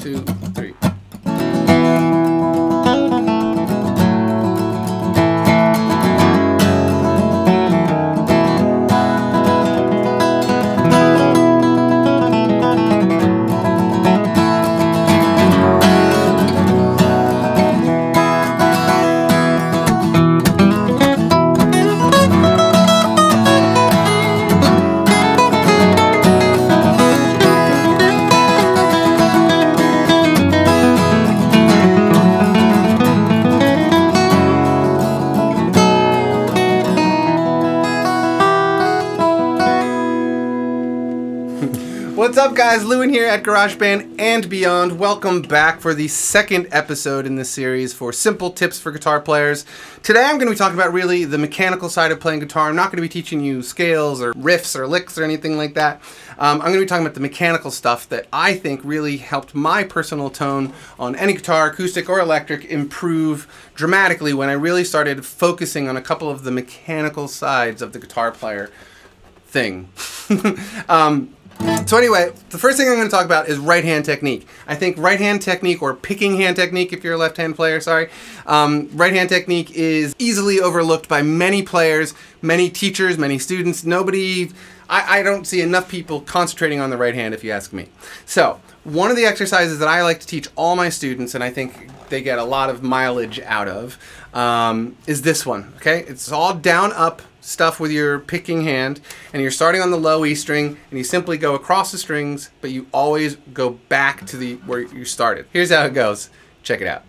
2, 3. What's up, guys? Lewin here at GarageBand and Beyond. Welcome back for the second episode in this series for simple tips for guitar players. Today I'm going to be talking about really the mechanical side of playing guitar. I'm not going to be teaching you scales or riffs or licks or anything like that. I'm going to be talking about the mechanical stuff that I think really helped my personal tone on any guitar, acoustic or electric, improve dramatically when I really started focusing on a couple of the mechanical sides of the guitar player thing. So anyway, the first thing I'm going to talk about is right hand technique. I think right hand technique, or picking hand technique if you're a left hand player, sorry. Right hand technique is easily overlooked by many players, many teachers, many students. I don't see enough people concentrating on the right hand if you ask me. So one of the exercises that I like to teach all my students, and I think they get a lot of mileage out of, is this one, okay? It's all down up stuff with your picking hand, and you're starting on the low E string, and you simply go across the strings, but you always go back to where you started. Here's how it goes. Check it out.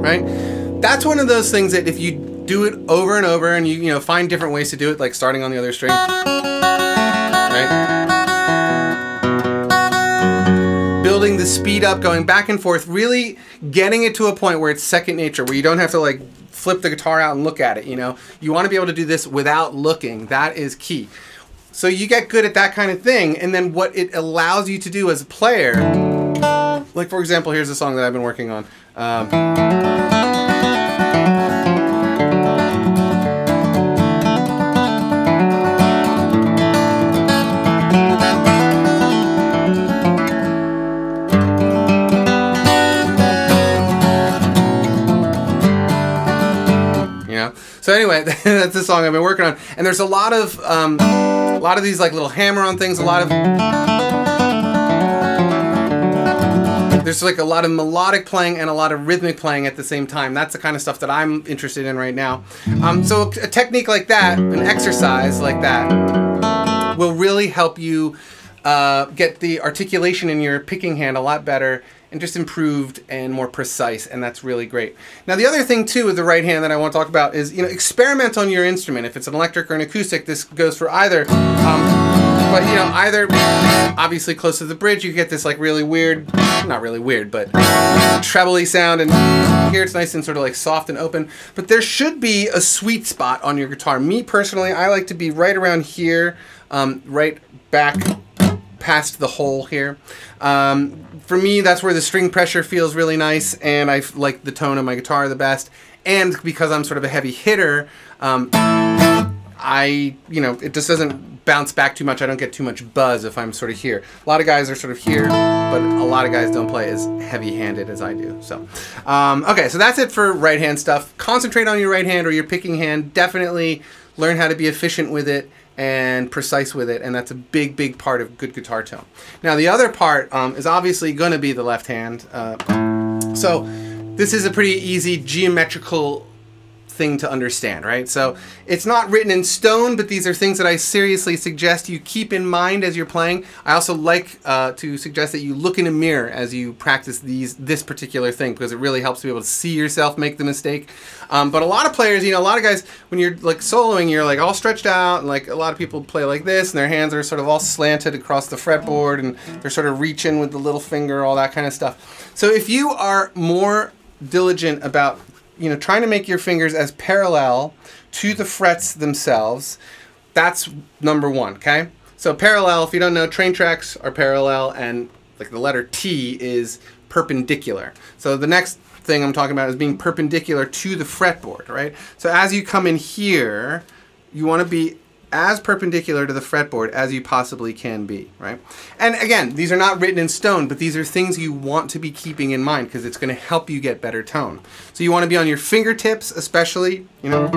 Right? That's one of those things that if you do it over and over and you find different ways to do it, like starting on the other string, right? Building the speed up, going back and forth, really getting it to a point where it's second nature, where you don't have to like flip the guitar out and look at it, You want to be able to do this without looking. That is key. So you get good at that kind of thing, and then what it allows you to do as a player, like for example, here's a song that I've been working on. So anyway, that's the song I've been working on, and there's a lot of these like little hammer-on things. There's like a lot of melodic playing and a lot of rhythmic playing at the same time. That's the kind of stuff that I'm interested in right now. So a technique like that, an exercise like that, will really help you get the articulation in your picking hand a lot better, and just improved and more precise, and that's really great. Now the other thing too with the right hand that I want to talk about is, experiment on your instrument. If it's an electric or an acoustic, this goes for either. But either, obviously close to the bridge, you get this like really weird, not really weird, but trebly sound, and here it's nice and sort of like soft and open. But there should be a sweet spot on your guitar. Me personally, I like to be right around here, right back past the hole here. For me, that's where the string pressure feels really nice, and I like the tone of my guitar the best. And because I'm sort of a heavy hitter, it just doesn't bounce back too much. I don't get too much buzz if I'm sort of here. A lot of guys are sort of here, but a lot of guys don't play as heavy-handed as I do. So, okay, so that's it for right hand stuff. Concentrate on your right hand or your picking hand. Definitely learn how to be efficient with it and precise with it, and that's a big, big part of good guitar tone. Now the other part is obviously going to be the left hand. So this is a pretty easy geometrical thing to understand, right? So it's not written in stone, but these are things that I seriously suggest you keep in mind as you're playing. I also like to suggest that you look in a mirror as you practice this particular thing, because it really helps to be able to see yourself make the mistake. But a lot of players, a lot of guys, when you're like soloing, you're like all stretched out, and like a lot of people play like this, and their hands are sort of all slanted across the fretboard, and they're sort of reaching with the little finger, all that kind of stuff. So if you are more diligent about trying to make your fingers as parallel to the frets themselves, that's number one, okay? So parallel, if you don't know, train tracks are parallel, and like the letter T is perpendicular. So the next thing I'm talking about is being perpendicular to the fretboard, right? So as you come in here, you want to be as perpendicular to the fretboard as you possibly can be, right? And again, these are not written in stone, but these are things you want to be keeping in mind because it's going to help you get better tone. So you want to be on your fingertips, especially, you know.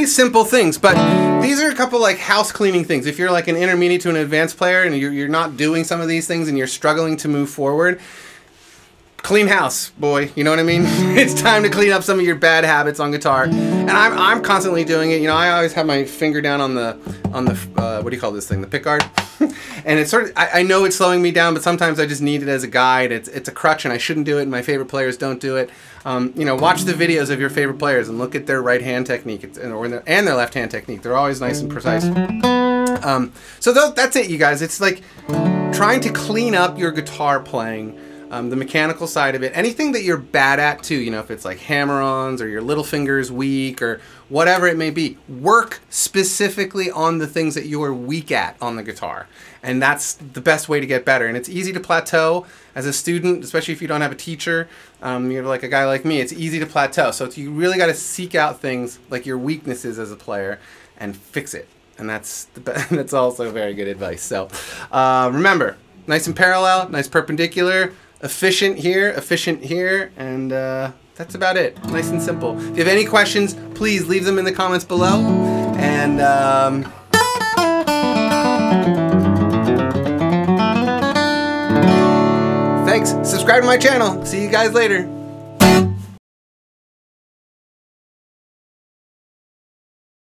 Simple things, but these are a couple like house cleaning things. If you're like an intermediate to an advanced player and you're not doing some of these things and you're struggling to move forward, clean house, boy. You know what I mean? It's time to clean up some of your bad habits on guitar. And I'm constantly doing it. You know, I always have my finger down on the what do you call this thing? The pickguard. And it's sort of, I know it's slowing me down, but sometimes I just need it as a guide. It's a crutch and I shouldn't do it, and my favorite players don't do it. You know, watch the videos of your favorite players and look at their right hand technique and their left hand technique. They're always nice and precise. So that's it, you guys. It's like trying to clean up your guitar playing. The mechanical side of it, anything that you're bad at too, you know, if it's like hammer-ons or your little finger's weak or whatever it may be, work specifically on the things that you are weak at on the guitar. And that's the best way to get better. And it's easy to plateau as a student, especially if you don't have a teacher. You're like a guy like me, it's easy to plateau. So you really got to seek out things like your weaknesses as a player and fix it. And that's also very good advice. So remember, nice and parallel, nice perpendicular, efficient here, and that's about it. Nice and simple. If you have any questions, please leave them in the comments below. And thanks. Subscribe to my channel. See you guys later.